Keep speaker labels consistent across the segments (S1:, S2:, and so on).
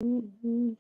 S1: Mhm.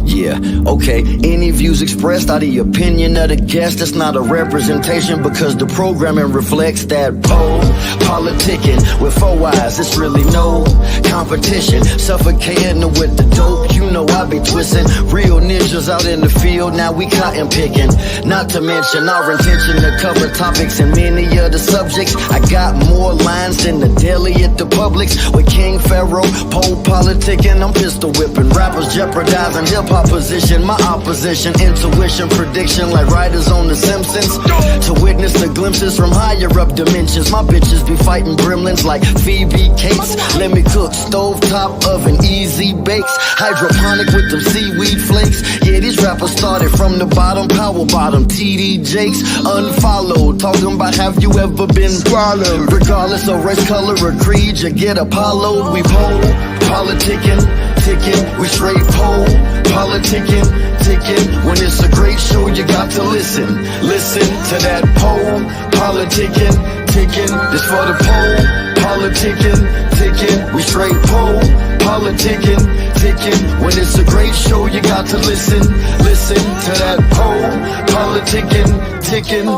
S2: Yeah, okay. Any views expressed are the opinion of the guest. That's not a representation because the programming reflects that pole. Politicking with four eyes, it's really no competition. Suffocating with the dope, you know I be twisting. Real ninjas out in the field, now we cotton picking. Not to mention our intention to cover topics and many of the subjects. I got more lines than the deli at the Publix. With King Pharaoh, pole politicking, I'm pistol whipping. Rappers jeopardizing hip-hop position, my opposition, intuition, prediction like writers on The Simpsons. To witness the glimpses from higher up dimensions, my bitches be fighting gremlins like Phoebe Cates. Let me cook, stovetop oven, easy bakes. Hydroponic with them seaweed flakes. Yeah, these rappers started from the bottom, power bottom, TD Jakes. Unfollowed, talking about have you ever been swallowed? Regardless of race, color, or creed, you get Apollo'd. We pole, politicking, ticking, we straight pole, politicking, ticking. When it's a great show, you got to listen. Listen to that pole, politicking, ticking. This for the pole, politicking, ticking. We straight pole, politicking, ticking. When it's a great show, you got to listen. Listen to that pole, politicking, ticking.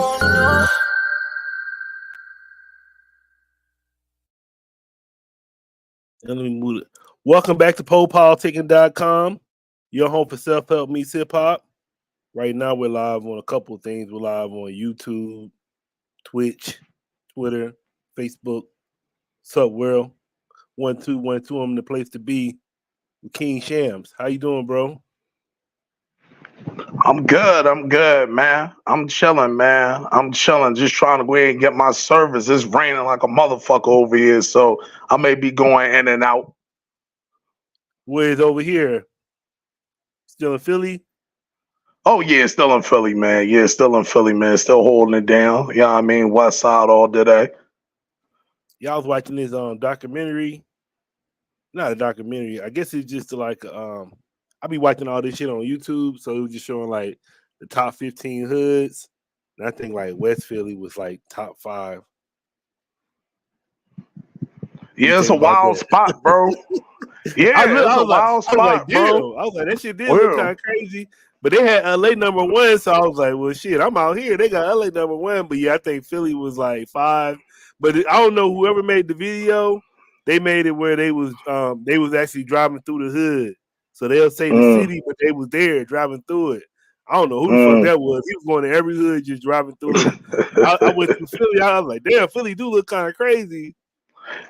S1: And let me move it. Welcome back to PolePoliticking.com, your home for self-help meets hip-hop. Right now, we're live on a couple of things. We're live on YouTube, Twitch, Twitter, Facebook. What's up, world? 1212, I'm the place to be with King Shampz. How you doing, bro?
S3: I'm good, man. I'm chilling, man. I'm chilling, just trying to go ahead and get my service. It's raining like a motherfucker over here, so I may be going in and out.
S1: Where's over here? Still in Philly?
S3: Oh, yeah, still in Philly, man. Yeah, still in Philly, man. Still holding it down. You know what I mean? West side all today.
S1: Y'all was watching this documentary. Not a documentary. I guess it's just like I be watching all this shit on YouTube, so it was just showing like the top 15 hoods. And I think like West Philly was like top 5.
S3: Yeah, it's a wild spot, bro. Yeah, it's a wild spot, bro.
S1: I was like, that shit did look kind of crazy. But they had LA number 1, so I was like, well, shit, I'm out here. They got LA number 1, but yeah, I think Philly was like 5. But I don't know whoever made the video. They made it where they was actually driving through the hood. So they'll say the city, but they was there driving through it. I don't know who the fuck that was. He was going to every hood just driving through it. I went to Philly. I was like, damn, Philly do look kind of crazy.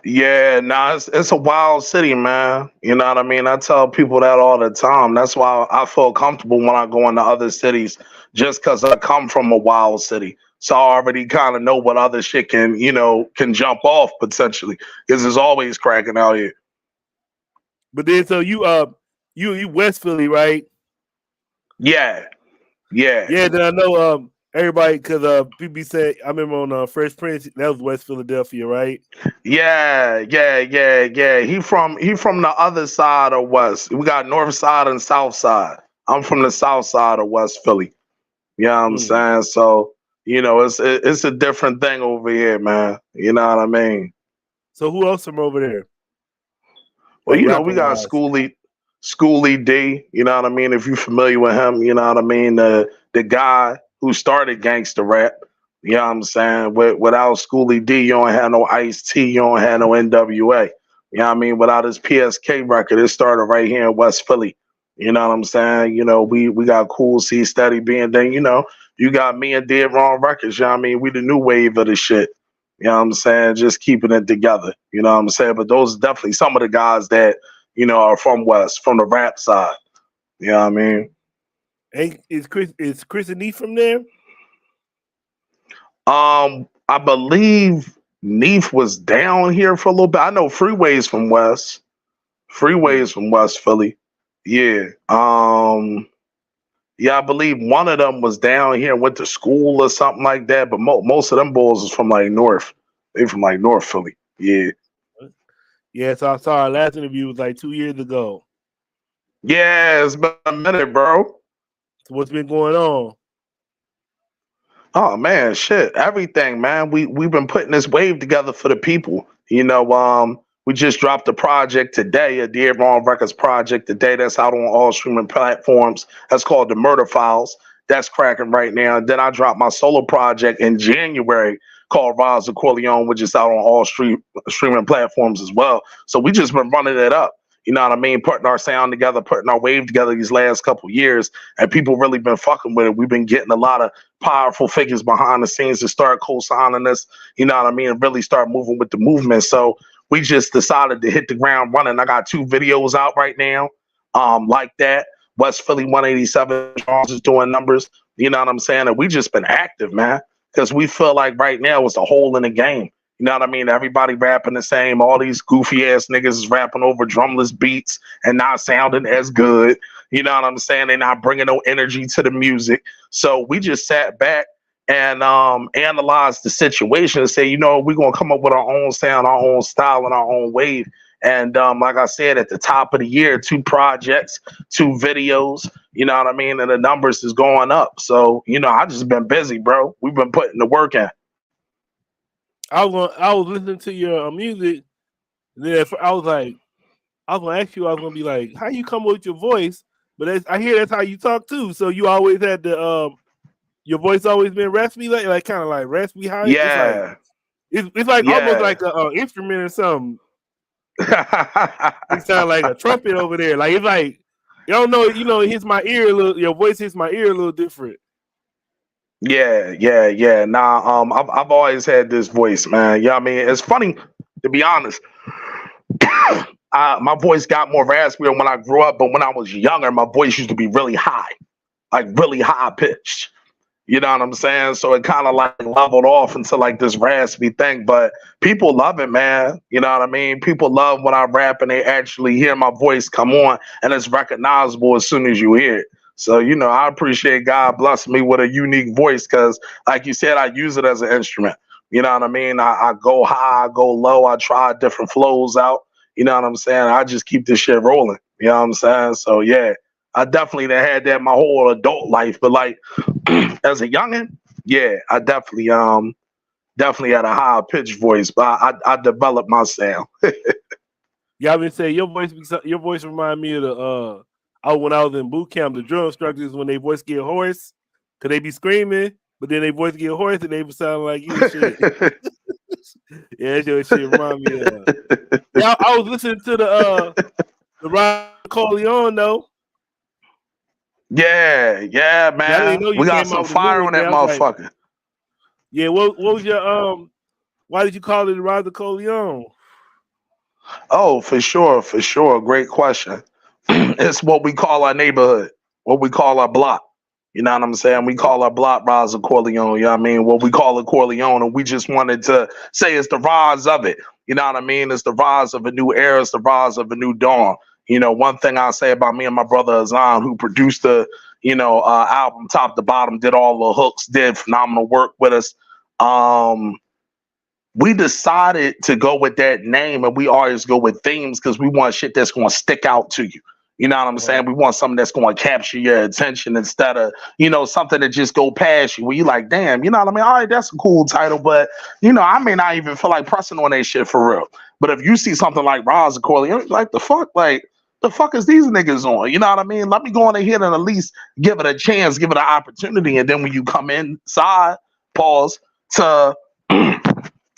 S3: Yeah, nah, it's a wild city, man. You know what I mean? I tell people that all the time. That's why I feel comfortable when I go into other cities, just because I come from a wild city. So I already kind of know what other shit can jump off potentially, because it's always cracking out here.
S1: But then, so you West Philly, right?
S3: Yeah.
S1: Then I know everybody, because people said, I remember on Fresh Prince, that was West Philadelphia, right?
S3: Yeah. He from the other side of West. We got North Side and South Side. I'm from the South Side of West Philly. You know what I'm saying? So, it's a different thing over here, man. You know what I mean?
S1: So who else from over there?
S3: Well, we got Schoolie D. You know what I mean? If you're familiar with him, you know what I mean? The guy who started gangster rap. You know what I'm saying? Without Schoolie D, you don't have no Ice-T, you don't have no NWA. You know what I mean? Without his PSK record, it started right here in West Philly. You know what I'm saying? We got Cool C Steady being then, you got me and Dead Wrong Records. You know what I mean? We the new wave of the shit. You know what I'm saying? Just keeping it together. You know what I'm saying? But those are definitely some of the guys that, are from West, from the rap side. You know what I mean?
S1: Hey, is Chris and Neef from there?
S3: I believe Neef was down here for a little bit. I know Freeway's from West. Freeway's from West Philly. Yeah. Yeah, I believe one of them was down here and went to school or something like that. But most of them boys was from like North. They from like North Philly. Yeah.
S1: Yeah, so I saw our last interview was like 2 years ago.
S3: Yeah, it's been a minute, bro.
S1: So what's been going on?
S3: Oh man, shit, everything, man. We've been putting this wave together for the people. We just dropped a project today, a Dear Wrong Records project today that's out on all streaming platforms. That's called The Murder Files. That's cracking right now. Then I dropped my solo project in January called Rise of Corleone, which is out on all streaming platforms as well. So we just been running it up. You know what I mean? Putting our sound together, putting our wave together these last couple years, and people really been fucking with it. We've been getting a lot of powerful figures behind the scenes to start co-signing us, you know what I mean, and really start moving with the movement. So we just decided to hit the ground running. I got 2 videos out right now, like that. West Philly 187 is doing numbers, you know what I'm saying? And we just been active, man, because we feel like right now it's a hole in the game. You know what I mean? Everybody rapping the same. All these goofy ass niggas is rapping over drumless beats and not sounding as good. You know what I'm saying? They're not bringing no energy to the music. So we just sat back and analyzed the situation and say, we're going to come up with our own sound, our own style, and our own wave. And like I said, at the top of the year, 2 projects, 2 videos, you know what I mean? And the numbers is going up. So, I just been busy, bro. We've been putting the work in.
S1: I was listening to your music. Then I was going to ask you, I was going to be like, how you come up with your voice? But I hear that's how you talk too. So you always had your voice always been raspy, like kind of like raspy high.
S3: Yeah.
S1: It's like almost like an instrument or something. It sounds like a trumpet over there. Like it's like, you don't know, it hits my ear a little. Your voice hits my ear a little different.
S3: Yeah. Nah, I've always had this voice, man. You know what I mean? It's funny, to be honest. My voice got more raspy when I grew up, but when I was younger, my voice used to be really high, like really high pitched. You know what I'm saying? So it kind of like leveled off into like this raspy thing, but people love it, man. You know what I mean? People love when I rap and they actually hear my voice come on and it's recognizable as soon as you hear it. So, I appreciate God blessing me with a unique voice because, like you said, I use it as an instrument. You know what I mean? I go high, I go low, I try different flows out. You know what I'm saying? I just keep this shit rolling. You know what I'm saying? So, yeah, I definitely had that my whole adult life. But, like, as a youngin', yeah, I definitely had a high pitched voice, but I developed my sound.
S1: Yeah, I've been saying your voice remind me of the when I was in boot camp, the drill instructors, when their voice get hoarse, cause they be screaming, but then their voice get hoarse and they sound like you and shit. Yeah, that your shit remind me of. Yeah, I was listening to the Rise of Corleone though.
S3: Yeah, man. We got some fire on that motherfucker.
S1: Like, yeah, what was your why did you call it the Rise of Corleone?
S3: Oh, for sure. Great question. It's what we call our neighborhood, what we call our block. You know what I'm saying? We call our block Rise of Corleone. You know what I mean? What we call it Corleone, and we just wanted to say it's the rise of it. You know what I mean? It's the rise of a new era. It's the rise of a new dawn. One thing I say about me and my brother Azan, who produced the, album top to bottom, did all the hooks, did phenomenal work with us. We decided to go with that name, and we always go with themes because we want shit that's going to stick out to you. You know what I'm saying? We want something that's going to capture your attention instead of, something that just go past you where you like, damn, you know what I mean? All right, that's a cool title, but, I may not even feel like pressing on that shit for real. But if you see something like Rise of Corleone, like the fuck is these niggas on? You know what I mean? Let me go on ahead and at least give it a chance, give it an opportunity. And then when you come inside, pause, to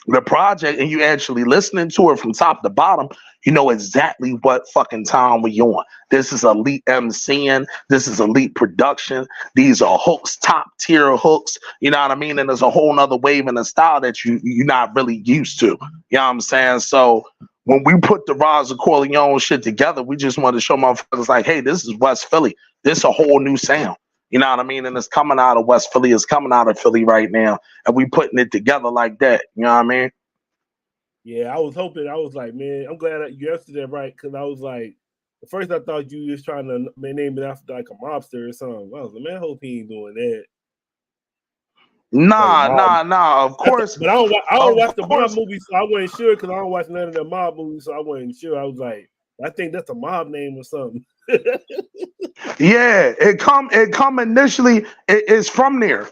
S3: the project and you actually listening to it from top to bottom, you know exactly what fucking time we on. This is elite MCing. This is elite production. These are hooks, top tier hooks. You know what I mean? And there's a whole nother wave in the style that you're not really used to. You know what I'm saying? So when we put the Rise of Corleone shit together, we just wanted to show motherfuckers like, hey, this is West Philly. This is a whole new sound. You know what I mean? And it's coming out of West Philly. It's coming out of Philly right now. And we putting it together like that. You know what I mean?
S1: Yeah, I was hoping. I was like, man, I'm glad that you answered that right. Because I was like, at first I thought you was trying to name it after like a mobster or something. I was like, man, I hope he ain't doing that.
S3: Nah. Of course.
S1: But I don't watch the mob movies, so I wasn't sure because I don't watch none of the mob movies, so I wasn't sure. I was like, I think that's a mob name or something.
S3: Yeah, it come initially. It's from there.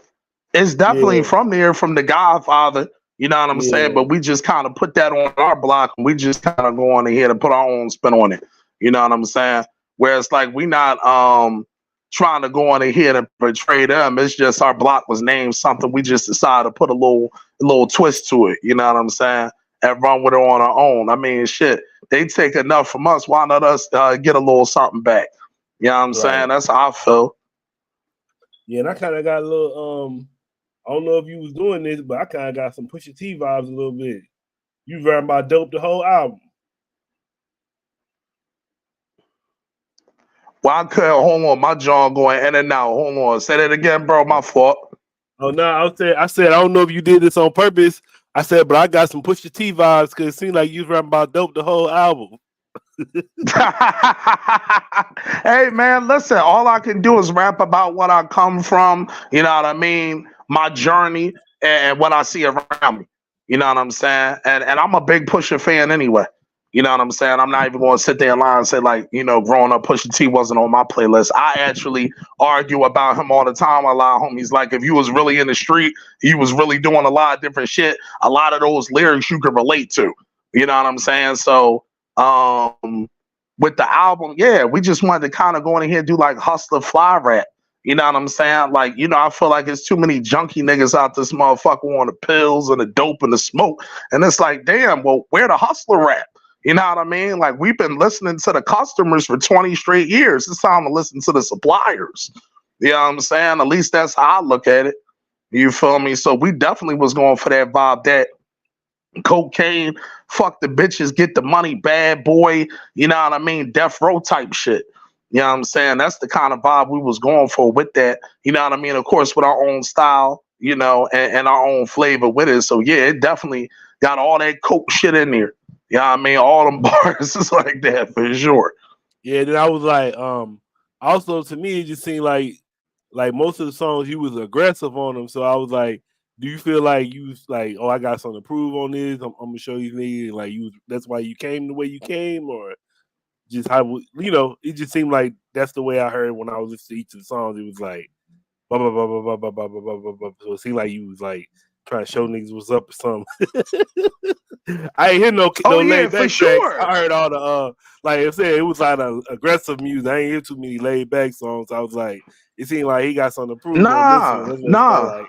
S3: It's definitely from there, from The Godfather. You know what I'm saying? But we just kind of put that on our block, and we just kind of go on ahead and put our own spin on it. You know what I'm saying? Whereas like we not trying to go on ahead and portray them. It's just our block was named something. We just decided to put a little twist to it. You know what I'm saying? And run with it on our own. I mean, shit, they take enough from us. Why not us get a little something back? You know what I'm saying? That's how I feel.
S1: Yeah, and I kind of got a little I don't know if you was doing this, but I kind of got some Pusha T vibes a little bit. You rapping about dope the whole album.
S3: Well, I couldn't hold on. My jaw going in and out. Hold on. Say that again, bro. My fault.
S1: Oh no, I said I don't know if you did this on purpose. I said, but I got some Pusha T vibes because it seemed like you was rapping about dope the whole album.
S3: Hey man, listen, all I can do is rap about what I come from, you know what I mean, my journey and what I see around me. You know what I'm saying? And I'm a big Pusha fan anyway. You know what I'm saying? I'm not even going to sit there and lie and say, like, you know, growing up, Pusha T wasn't on my playlist. I actually argue about him all the time. A lot of homies, like, if you was really in the street, he was really doing a lot of different shit. A lot of those lyrics you could relate to. You know what I'm saying? So, with the album, yeah, we just wanted to kind of go in here and do like hustler fly rap. You know what I'm saying? Like, you know, I feel like it's too many junkie niggas out this motherfucker on the pills and the dope and the smoke. And it's like, damn, well, where the hustler rap? You know what I mean? Like, we've been listening to the customers for 20 straight years. It's time to listen to the suppliers. You know what I'm saying? At least that's how I look at it. You feel me? So we definitely was going for that vibe, that cocaine, fuck the bitches, get the money, bad boy, you know what I mean? Death row type shit. You know what I'm saying? That's the kind of vibe we was going for with that. You know what I mean? Of course, with our own style, you know, and our own flavor with it. So yeah, it definitely got all that coke shit in there. You know what I mean? All them bars is like that for sure.
S1: Yeah, then I was like, also to me, it just seemed like most of the songs you was aggressive on them. So I was like, do you feel like you was like, oh, I got something to prove on this? I'm gonna show you niggas, like that's why you came the way you came, or just how, you know, it just seemed like that's the way I heard when I was listening to each of the songs. It was like blah blah blah blah blah blah blah blah blah blah blah. So it seemed like you was like trying to show niggas what's up or something. I ain't hear no laid back
S3: sure.
S1: tracks. I heard all the like I said, it was like aggressive music. I ain't hear too many laid back songs. I was like, it seemed like he got something to prove on this one.
S3: Nah.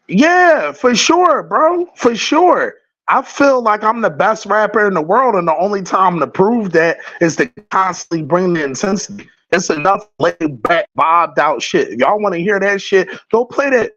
S3: Yeah, for sure, bro. For sure. I feel like I'm the best rapper in the world, and the only time to prove that is to constantly bring the intensity. It's enough laid back, vibed out shit. If y'all want to hear that shit, go play that.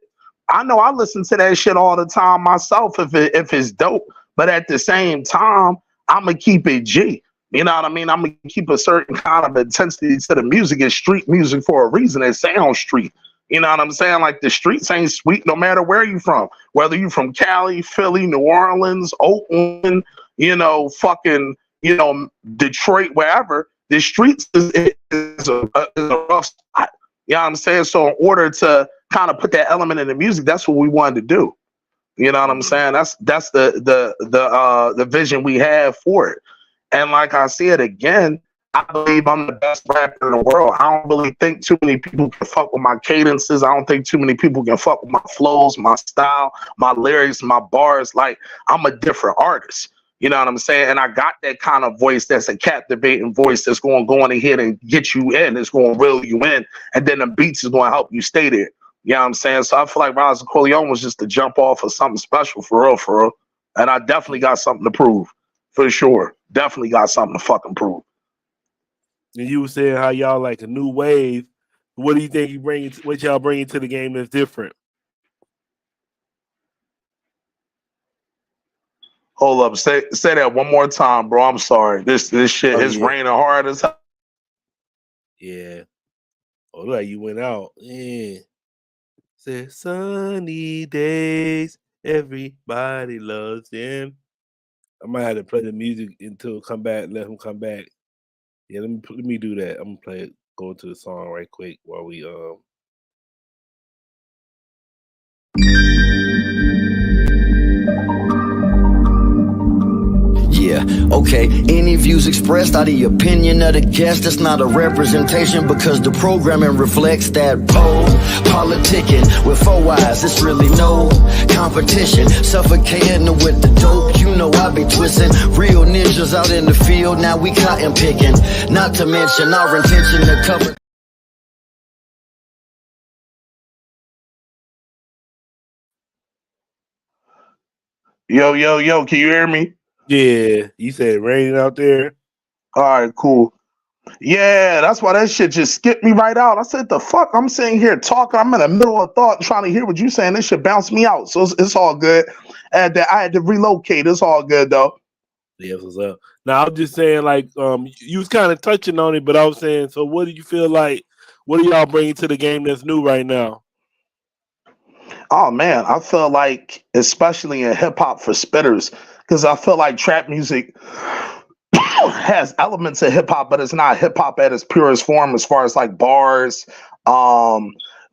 S3: I know I listen to that shit all the time myself if it's dope, but at the same time, I'm gonna keep it G. You know what I mean? I'm gonna keep a certain kind of intensity to the music. It's street music for a reason. It sounds street. You know what I'm saying? Like, the streets ain't sweet no matter where you from. Whether you from Cali, Philly, New Orleans, Oakland, you know, fucking, you know, Detroit, wherever, the streets is a rough spot. You know what I'm saying? So in order to kind of put that element in the music, that's what we wanted to do. You know what I'm saying? That's the vision we have for it. And like I said again, I believe I'm the best rapper in the world. I don't really think too many people can fuck with my cadences. I don't think too many people can fuck with my flows, my style, my lyrics, my bars. Like, I'm a different artist. You know what I'm saying? And I got that kind of voice that's a captivating voice that's going to go in ahead and get you in. It's going to reel you in. And then the beats is going to help you stay there. You know what I'm saying? So I feel like Rise of Corleone was just to jump off of something special for real. And I definitely got something to prove. For sure. Definitely got something to fucking prove.
S1: And you were saying how y'all like a new wave. What do you think what y'all bringing to the game that's different?
S3: Hold up, say that one more time, bro. I'm sorry. This shit is raining hard as hell.
S1: Yeah. Oh, like you went out. Yeah. Said sunny days, everybody loves them. I might have to play the music until come back. Let him come back. Yeah, let me do that. I'm gonna go into the song right quick while we
S2: Yeah, okay. Any views expressed are the opinion of the guest. It's not a representation because the programming reflects that pole. Politicking with 4 eyes, it's really no competition. Suffocating with the dope, you know I be twisting. Real ninjas out in the field, now we cotton picking. Not to mention our intention to cover.
S3: Yo, can you hear me?
S1: Yeah, you said raining out there.
S3: All right, cool. Yeah, that's why that shit just skipped me right out. I said, the fuck? I'm sitting here talking. I'm in the middle of thought trying to hear what you saying. This shit bounced me out. So it's all good. I had to relocate. It's all good, though.
S1: Yeah, what's up? Now, I'm just saying, like, you was kind of touching on it, but I was saying, so what do you feel like, what are y'all bringing to the game that's new right now?
S3: Oh, man, I feel like, especially in hip-hop for spitters, because I feel like trap music has elements of hip hop, but it's not hip hop at its purest form as far as like bars,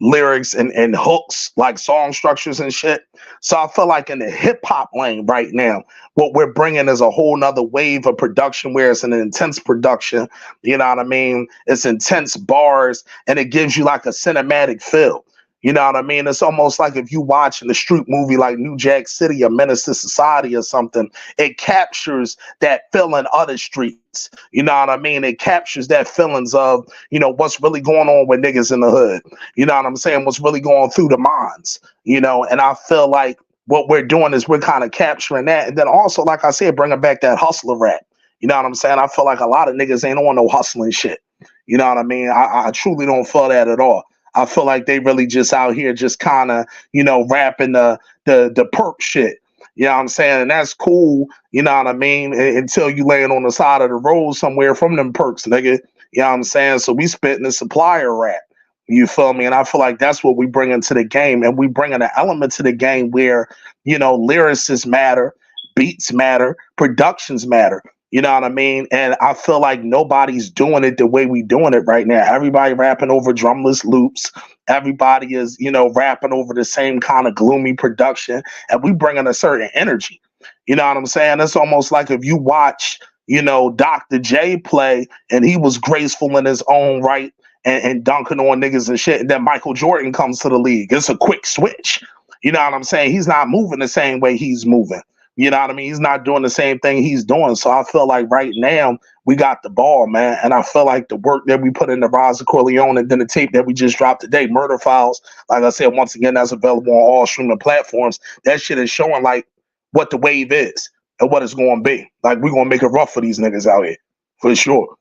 S3: lyrics, and hooks, like song structures and shit. So I feel like in the hip hop lane right now, what we're bringing is a whole nother wave of production where it's an intense production. You know what I mean? It's intense bars and it gives you like a cinematic feel. You know what I mean? It's almost like if you watching the street movie like New Jack City or Menace to Society or something, it captures that feeling of the streets. You know what I mean? It captures that feelings of, you know, what's really going on with niggas in the hood. You know what I'm saying? What's really going through the minds, you know? And I feel like what we're doing is we're kind of capturing that. And then also, like I said, bringing back that hustler rap. You know what I'm saying? I feel like a lot of niggas ain't on no hustling shit. You know what I mean? I truly don't feel that at all. I feel like they really just out here just kind of, you know, rapping the perp shit. You know what I'm saying? And that's cool, you know what I mean? Until you laying on the side of the road somewhere from them perks, nigga. You know what I'm saying? So we spitting the supplier rap. You feel me? And I feel like that's what we bring into the game. And we bring in an element to the game where, you know, lyricists matter, beats matter, productions matter. You know what I mean? And I feel like nobody's doing it the way we doing it right now. Everybody rapping over drumless loops. Everybody is, you know, rapping over the same kind of gloomy production. And we bringing a certain energy. You know what I'm saying? It's almost like if you watch, you know, Dr. J play and he was graceful in his own right and dunking on niggas and shit. And then Michael Jordan comes to the league. It's a quick switch. You know what I'm saying? He's not moving the same way he's moving. You know what I mean? He's not doing the same thing he's doing. So I feel like right now we got the ball, man. And I feel like the work that we put into Raza Corleone and then the tape that we just dropped today, Murder Files, like I said, once again, that's available on all streaming platforms. That shit is showing like what the wave is and what it's going to be. Like we're going to make it rough for these niggas out here, for sure.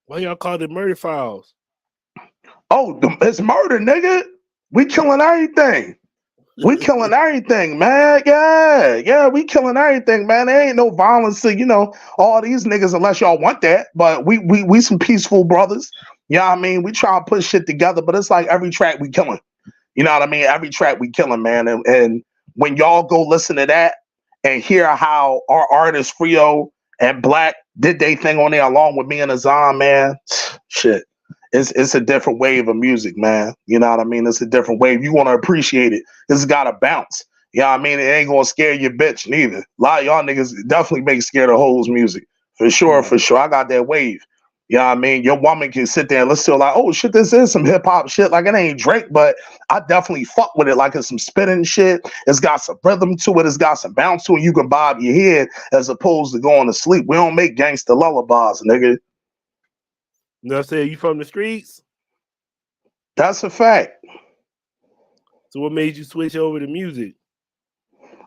S1: Why y'all call it Murder Files?
S3: Oh, it's murder, nigga. We killing everything. We killing everything, man. Yeah, we killing everything, man. There ain't no violence to, you know, all these niggas unless y'all want that. But we some peaceful brothers. You know what I mean? We try to put shit together, but it's like every track we killing. You know what I mean? Every track we killing, man. And when y'all go listen to that and hear how our artists Frio and Black did they thing on there along with me and Azan, man, shit. It's a different wave of music, man. You know what I mean? It's a different wave. You want to appreciate it. This has got to bounce. You know what I mean? It ain't going to scare your bitch neither. A lot of y'all niggas definitely make scared of hoes music. For sure, for sure. I got that wave. You know what I mean? Your woman can sit there and listen to it like, oh, shit, this is some hip-hop shit. Like, it ain't Drake, but I definitely fuck with it. Like, it's some spinning shit. It's got some rhythm to it. It's got some bounce to it. You can bob your head as opposed to going to sleep. We don't make gangster lullabies, nigga.
S1: You know what I'm saying? You from the streets?
S3: That's a fact.
S1: So what made you switch over to music?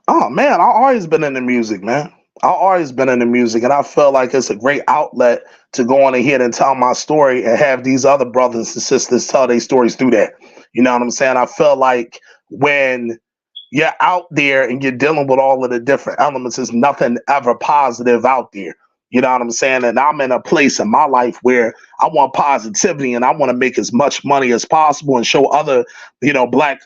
S3: Oh, man, I've always been into music, man. I've always been into music, and I feel like it's a great outlet to go on ahead and tell my story and have these other brothers and sisters tell their stories through that. You know what I'm saying? I feel like when you're out there and you're dealing with all of the different elements, there's nothing ever positive out there. You know what I'm saying? And I'm in a place in my life where I want positivity and I want to make as much money as possible and show other, you know, Black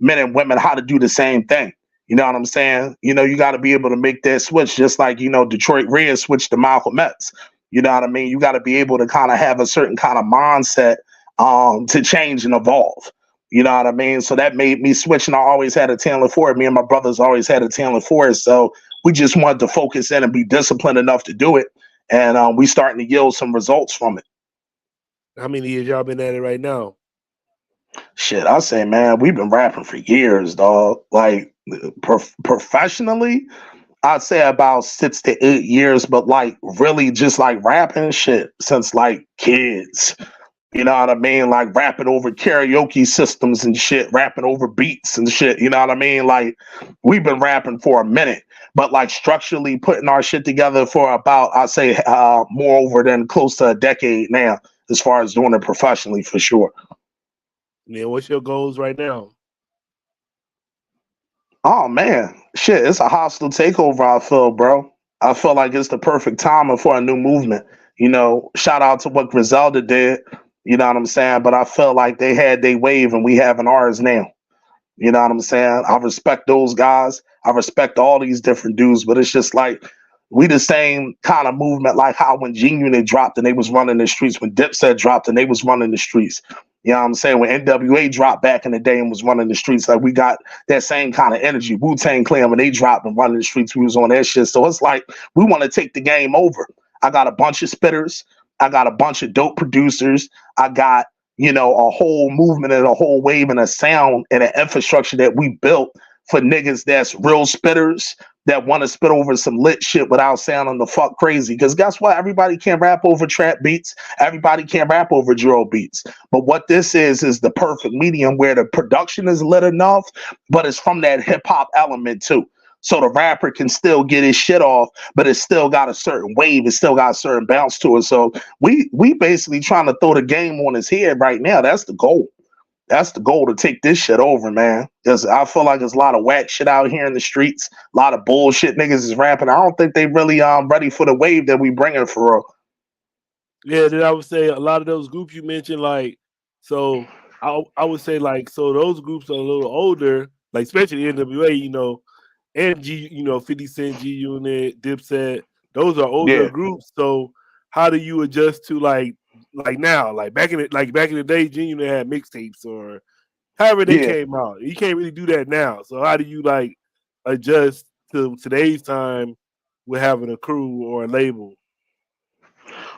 S3: men and women how to do the same thing. You know what I'm saying? You know, you got to be able to make that switch just like, you know, Detroit Red switched to Malcolm X. You know what I mean? You got to be able to kind of have a certain kind of mindset to change and evolve. You know what I mean? So that made me switch, and I always had a talent for it. Me and my brothers always had a talent for it. So We just wanted to focus in and be disciplined enough to do it. And we starting to yield some results from it.
S1: How many years y'all been at it right now?
S3: Shit, I say, man, we've been rapping for years, dog. Like professionally, I'd say about 6 to 8 years, but like really just like rapping shit since like kids. You know what I mean? Like rapping over karaoke systems and shit, rapping over beats and shit. You know what I mean? Like we've been rapping for a minute, but like structurally putting our shit together for about, I'd say, more over than close to a decade now, as far as doing it professionally for sure.
S1: Yeah, what's your goals right now?
S3: Oh man, shit, it's a hostile takeover, I feel, bro. I feel like it's the perfect timing for a new movement. You know, shout out to what Griselda did, you know what I'm saying? But I feel like they had their wave and we having ours now. You know what I'm saying? I respect those guys. I respect all these different dudes, but it's just like we the same kind of movement like how when G Unit dropped and they was running the streets, when Dipset dropped and they was running the streets. You know what I'm saying? When NWA dropped back in the day and was running the streets, like we got that same kind of energy. Wu-Tang Clan, when they dropped and running the streets, we was on that shit. So it's like we want to take the game over. I got a bunch of spitters. I got a bunch of dope producers. I got, you know, a whole movement and a whole wave and a sound and an infrastructure that we built for niggas that's real spitters that want to spit over some lit shit without sounding the fuck crazy. Because guess what? Everybody can't rap over trap beats. Everybody can't rap over drill beats. But what this is the perfect medium where the production is lit enough, but it's from that hip hop element too. So the rapper can still get his shit off, but it's still got a certain wave. It's still got a certain bounce to it. So we basically trying to throw the game on his head right now. That's the goal. That's the goal, to take this shit over, man. Because I feel like there's a lot of whack shit out here in the streets. A lot of bullshit niggas is rapping. I don't think they really ready for the wave that we bringing for real.
S1: Yeah, then I would say a lot of those groups you mentioned, like, so I would say like, so those groups are a little older, like especially NWA, you know, and G, you know, 50 Cent, G Unit, Dipset, those are older
S3: Yeah.
S1: groups. So how do you adjust to like now, like back in the day, G Unit had mixtapes or however they
S3: Yeah.
S1: came out. You can't really do that now. So how do you like adjust to today's time with having a crew or a label?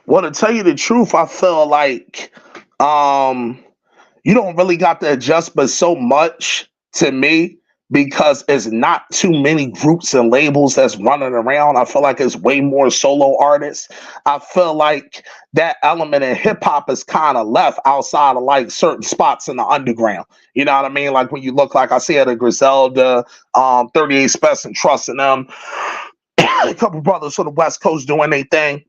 S3: Well, to tell you the truth, I feel like you don't really got to adjust but so much to me because it's not too many groups and labels that's running around. I feel like it's way more solo artists. I feel like that element in hip hop is kind of left outside of like certain spots in the underground. You know what I mean? Like when you look, like I said, a Griselda, 38 Special and Trust in them, a couple brothers from the West Coast doing their thing,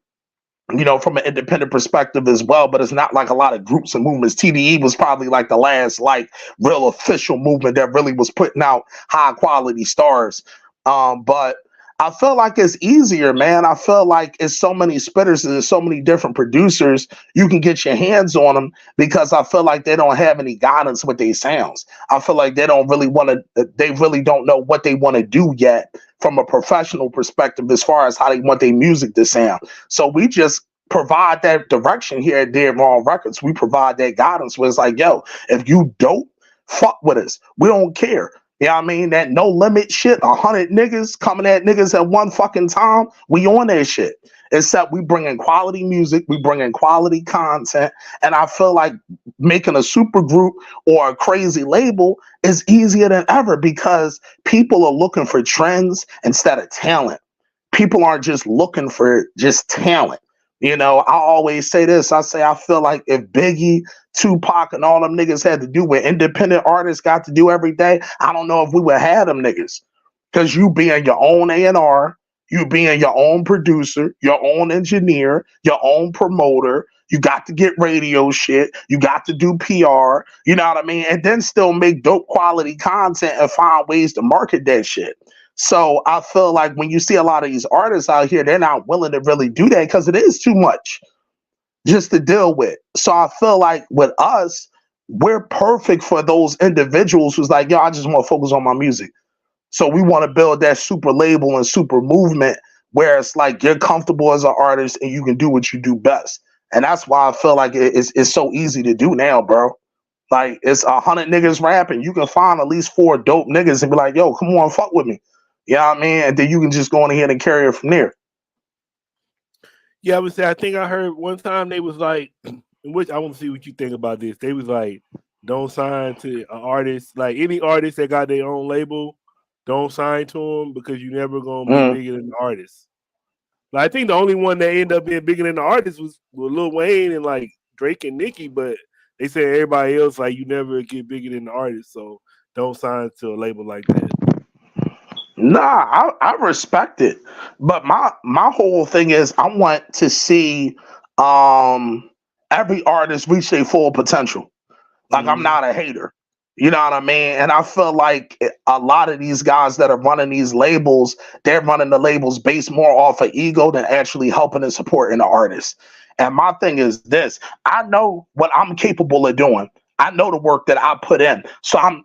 S3: you know, from an independent perspective as well, but it's not like a lot of groups and movements. TDE was probably like the last like real official movement that really was putting out high quality stars. But I feel like it's easier, man. I feel like it's so many spitters and there's so many different producers. You can get your hands on them because I feel like they don't have any guidance with their sounds. I feel like they don't really want to, they really don't know what they want to do yet from a professional perspective as far as how they want their music to sound. So we just provide that direction here at Dead Wrong Records. We provide that guidance where it's like, yo, if you dope, fuck with us. We don't care. You know what I mean? That no limit shit, 100 niggas coming at niggas at one fucking time. We on that shit. Except we bring in quality music, we bring in quality content, and I feel like making a super group or a crazy label is easier than ever because people are looking for trends instead of talent. People aren't just looking for just talent. You know, I always say this. I say I feel like if Biggie, Tupac, and all them niggas had to do what independent artists got to do every day, I don't know if we would have them niggas. Because you being your own A&R, you being your own producer, your own engineer, your own promoter, you got to get radio shit, you got to do PR, you know what I mean? And then still make dope quality content and find ways to market that shit. So I feel like when you see a lot of these artists out here, they're not willing to really do that because it is too much just to deal with. So I feel like with us, we're perfect for those individuals who's like, yo, I just want to focus on my music. So we want to build that super label and super movement where it's like you're comfortable as an artist and you can do what you do best. And that's why I feel like it's so easy to do now, bro. Like it's 100 niggas rapping. You can find at least 4 dope niggas and be like, yo, come on, fuck with me. You know what I mean? And then you can just go on ahead and carry it from there.
S1: Yeah, I would say I think I heard one time they was like, which I want to see what you think about this. They was like, don't sign to an artist, like any artist that got their own label, don't sign to them because you never gonna be bigger than the artist. Like, I think the only one that ended up being bigger than the artist was Lil Wayne and like Drake and Nicki, but they said everybody else like you never get bigger than the artist, so don't sign to a label like that.
S3: Nah, I respect it, but my whole thing is I want to see every artist reach their full potential. Like, I'm not a hater. You know what I mean? And I feel like a lot of these guys that are running these labels, they're running the labels based more off of ego than actually helping and supporting the artist. And my thing is this: I know what I'm capable of doing. I know the work that I put in. So I'm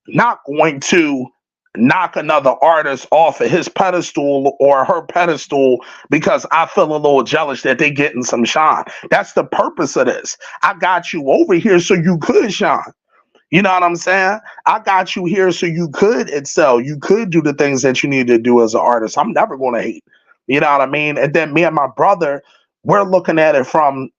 S3: not going to knock another artist off of his pedestal or her pedestal because I feel a little jealous that they getting some shine. That's the purpose of this. I got you over here so you could shine. You know what I'm saying? I got you here so you could excel. You could do the things that you need to do as an artist. I'm never going to hate. You know what I mean? And then me and my brother, we're looking at it from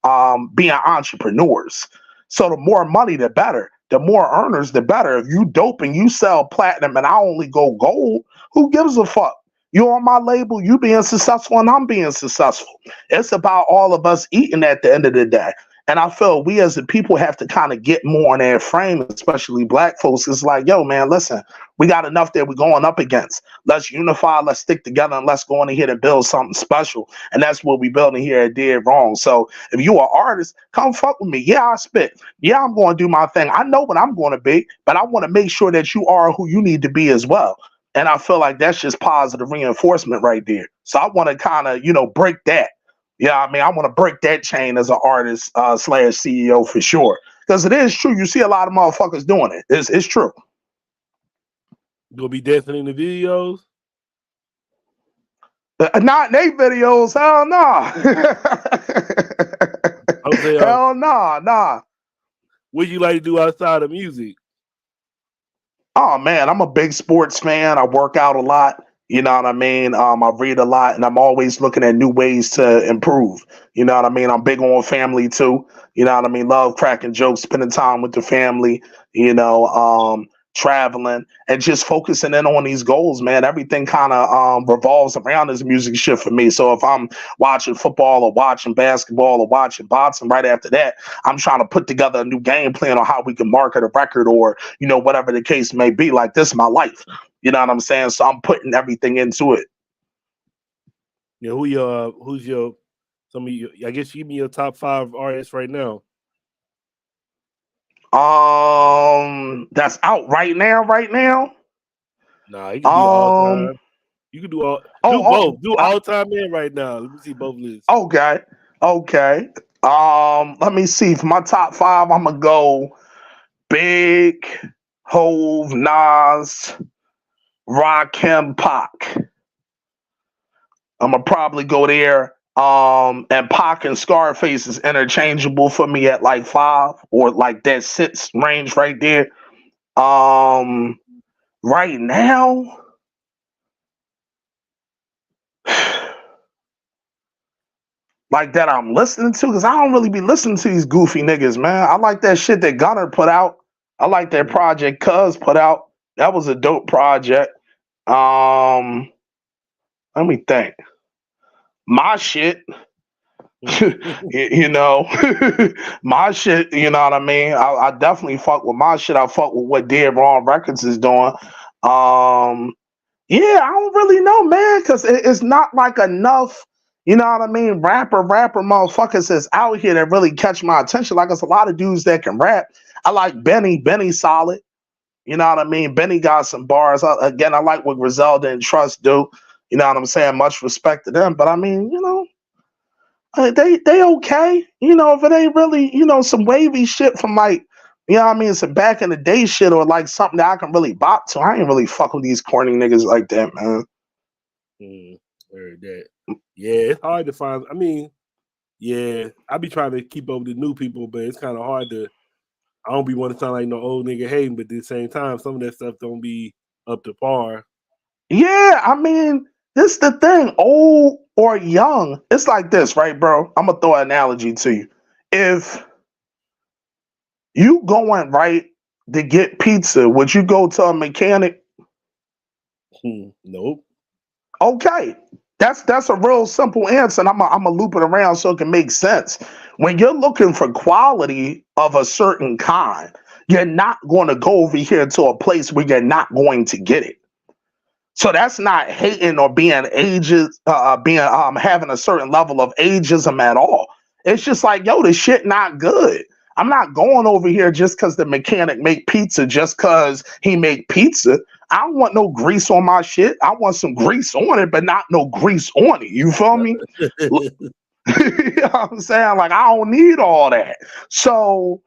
S3: being entrepreneurs. So the more money, the better. The more earners, the better. If you dope and you sell platinum and I only go gold, who gives a fuck? You on my label, you being successful and I'm being successful. It's about all of us eating at the end of the day. And I feel we as a people have to kind of get more in that frame, especially black folks. It's like, yo, man, listen, we got enough that we're going up against. Let's unify, let's stick together, and let's go in here and build something special. And that's what we building here at Dead Wrong. So if you are an artist, come fuck with me. Yeah, I spit. Yeah, I'm going to do my thing. I know what I'm going to be, but I want to make sure that you are who you need to be as well. And I feel like that's just positive reinforcement right there. So I want to kind of, break that. Yeah, I mean, I want to break that chain as an artist / CEO for sure. Because it is true. You see a lot of motherfuckers doing it. It's true.
S1: You'll be dancing in the videos?
S3: Not in their videos. Hell no. Hell nah.
S1: What do you like to do outside of music?
S3: Oh, man, I'm a big sports fan. I work out a lot. You know what I mean? I read a lot and I'm always looking at new ways to improve. You know what I mean? I'm big on family too. You know what I mean? Love cracking jokes, spending time with the family, traveling and just focusing in on these goals, man. Everything kind of revolves around this music shit for me. So if I'm watching football or watching basketball or watching boxing, right after that, I'm trying to put together a new game plan on how we can market a record or, whatever the case may be. Like, this is my life. You know what I'm saying? So I'm putting everything into it.
S1: Yeah, who's your some of you? I guess give me your top 5 artists right now.
S3: That's out right now.
S1: Nah, it can be all time. You can do both. Do all time and right now. Let me see both lists.
S3: Okay. Let me see. For my top 5, I'm gonna go Big, Hove, Nas, Rakim, Pac. I'm gonna probably go there. And Pac and Scarface is interchangeable for me at like 5 or like that 6 range right there. Right now, like that I'm listening to, because I don't really be listening to these goofy niggas, man. I like that shit that Gunner put out. I like that project Cuz put out. That was a dope project. Let me think. My shit. My shit, you know what I mean? I definitely fuck with my shit. I fuck with what Dead Wrong Records is doing. Yeah, I don't really know, man, because it's not like enough, you know what I mean, rapper motherfuckers that's out here that really catch my attention. Like, it's a lot of dudes that can rap. I like Benny solid. You know what I mean? Benny got some bars. Again, I like what Griselda and Trust do. You know what I'm saying? Much respect to them. But I mean, they okay. If it ain't really, some wavy shit from like, you know what I mean, some back in the day shit or like something that I can really bop to. I ain't really fuck with these corny niggas like that, man.
S1: Heard that. Yeah, it's hard to find. I mean, yeah, I be trying to keep up with the new people, but it's kind of hard to. I don't be want to sound like no old nigga hating, but at the same time, some of that stuff don't be up to par.
S3: Yeah, I mean, this the thing, old or young. It's like this, right, bro? I'm gonna throw an analogy to you. If you going right to get pizza, would you go to a mechanic?
S1: Nope.
S3: Okay. That's a real simple answer, and I'm gonna loop it around so it can make sense. When you're looking for quality of a certain kind, you're not going to go over here to a place where you're not going to get it. So that's not hating or being ages, being having a certain level of ageism at all. It's just like, yo, this shit not good. I'm not going over here just because the mechanic make pizza, just because he make pizza. I don't want no grease on my shit. I want some grease on it, but not no grease on it. You feel me? You know what I'm saying? Like, I don't need all that. So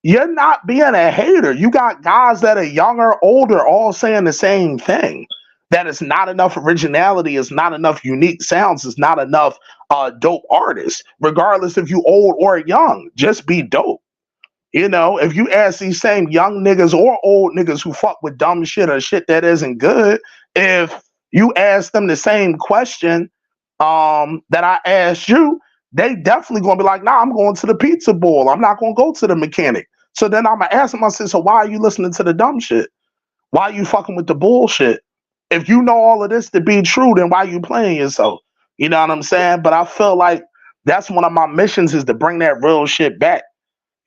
S3: you're not being a hater. You got guys that are younger, older, all saying the same thing. That is not enough originality, is not enough unique sounds, is not enough dope artists, regardless if you old or young. Just be dope. You know, if you ask these same young niggas or old niggas who fuck with dumb shit or shit that isn't good, if you ask them the same question that I asked you, they definitely gonna be like, nah, I'm going to the pizza bowl. I'm not gonna go to the mechanic. So then I'm gonna ask myself, so why are you listening to the dumb shit? Why are you fucking with the bullshit? If you know all of this to be true, then why are you playing yourself? You know what I'm saying? But I feel like that's one of my missions is to bring that real shit back.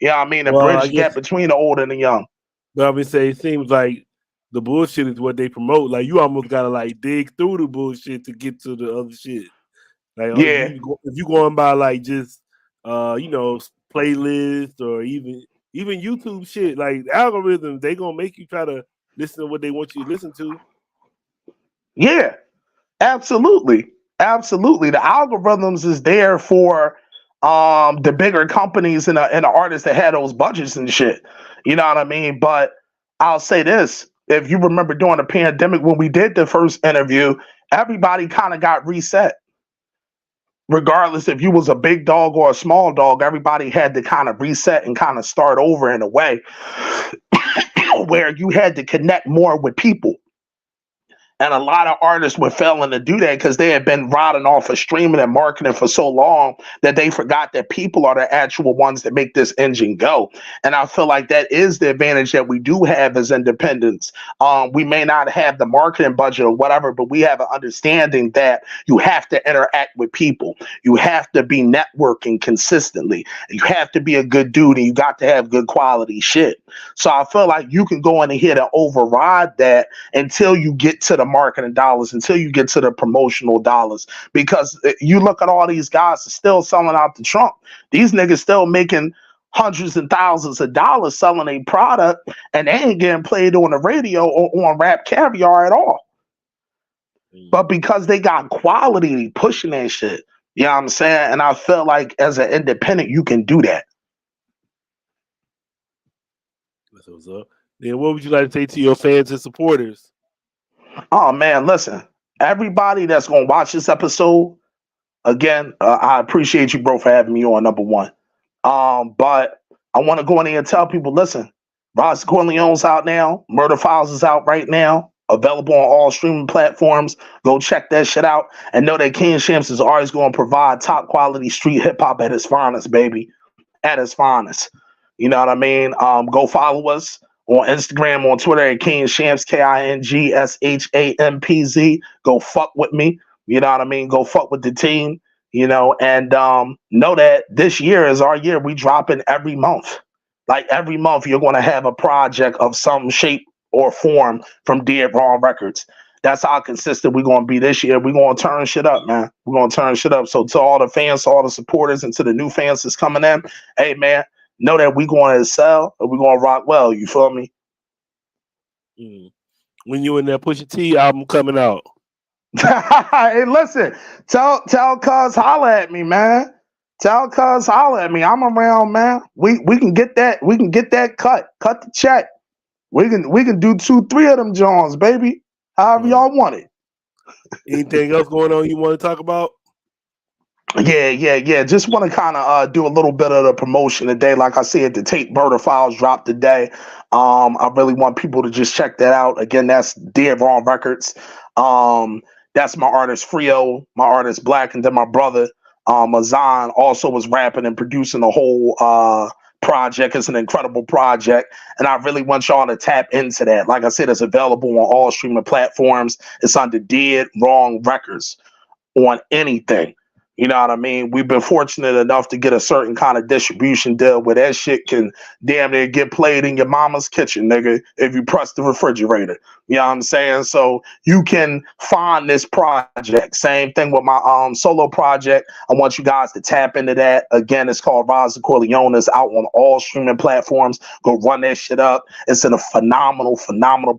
S3: You know what I mean? To
S1: Well,
S3: bridge
S1: I
S3: the gap
S1: guess,
S3: between the old and the young.
S1: but I would say it seems like the bullshit is what they promote. Like you almost gotta like dig through the bullshit to get to the other shit. Like
S3: Yeah.
S1: if you going by like just you know playlists or even YouTube shit, like algorithms, they gonna make you try to listen to what they want you to listen to.
S3: Yeah. Absolutely. Absolutely. The algorithms is there for the bigger companies and the artists that had those budgets and shit. You know what I mean? But I'll say this. If you remember during the pandemic when we did the first interview, everybody kind of got reset. Regardless if you was a big dog or a small dog, everybody had to kind of reset and kind of start over in a way where you had to connect more with people. And a lot of artists were failing to do that because they had been riding off of streaming and marketing for so long that they forgot that people are the actual ones that make this engine go. And I feel like that is the advantage that we do have as independents. We may not have the marketing budget or whatever, but we have an understanding that you have to interact with people. You have to be networking consistently. You have to be a good dude and you got to have good quality shit. So I feel like you can go in here to override that until you get to the marketing dollars, until you get to the promotional dollars. Because you look at all these guys still selling out the trunk. These niggas still making hundreds and thousands of dollars selling a product, and they ain't getting played on the radio or on Rap Caviar at all. But because they got quality, they pushing that shit. You know what I'm saying? And I feel like as an independent, you can do that.
S1: That's what's up. Then what would you like to say to your fans and supporters?
S3: Oh man, listen, everybody that's gonna watch this episode, again, I appreciate you, bro, for having me on. Number one, but I want to go in there and tell people, listen, Ross Corleone's out now, Murder Files is out right now, available on all streaming platforms. Go check that shit out, and know that King Shampz is always going to provide top quality street hip hop at its finest, baby, at its finest. You know what I mean? Go follow us on Instagram, on Twitter at King Shampz, KINGSHAMPZ. Go fuck with me. You know what I mean? Go fuck with the team. You know, and know that this year is our year. We dropping every month. Like every month, you're going to have a project of some shape or form from Dead Wrong Records. That's how consistent we're going to be this year. We're going to turn shit up, man. We're going to turn shit up. So to all the fans, to all the supporters, and to the new fans that's coming in, hey, man, know that we're going to excel and we're going to rock well. You feel me?
S1: When you in that Pusha T album coming out.
S3: Hey, listen, tell cuz holla at me, man. Tell cuz holla at me. I'm around, man. We can get that. We can get that cut. Cut the check. We can do 2-3 of them Jones, baby. However y'all want it.
S1: Anything else going on you want to talk about?
S3: Yeah. Just want to kind of do a little bit of the promotion today. Like I said, the Tape Murder Files dropped today. I really want people to just check that out. Again, that's Dead Wrong Records. That's my artist Frio, my artist Black, and then my brother Azan also was rapping and producing the whole project. It's an incredible project, and I really want y'all to tap into that. Like I said, it's available on all streaming platforms. It's under Dead Wrong Records on anything. You know what I mean? We've been fortunate enough to get a certain kind of distribution deal where that shit can damn near get played in your mama's kitchen, nigga, if you press the refrigerator. You know what I'm saying? So you can find this project. Same thing with my solo project. I want you guys to tap into that. Again, it's called Rise of Corleone. It's out on all streaming platforms. Go run that shit up. It's a phenomenal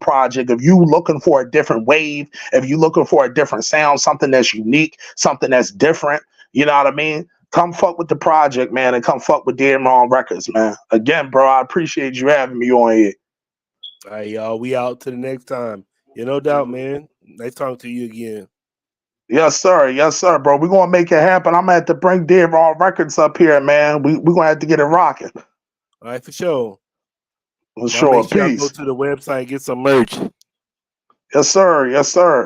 S3: project. If you looking for a different wave, if you looking for a different sound, something that's unique, something that's different, you know what I mean? Come fuck with the project, man, and come fuck with Dead Wrong Records, man. Again, bro, I appreciate you having me on here.
S1: All right, y'all. We out to the next time. Yeah, no doubt, man. Nice talking to you again.
S3: Yes, sir. Yes, sir, bro. We're gonna make it happen. I'm gonna have to bring Dead Wrong Records up here, man. We're gonna have to get it rocking.
S1: All right, for sure.
S3: For sure.
S1: Make sure y'all go to the website and get some merch.
S3: Yes, sir. Yes, sir.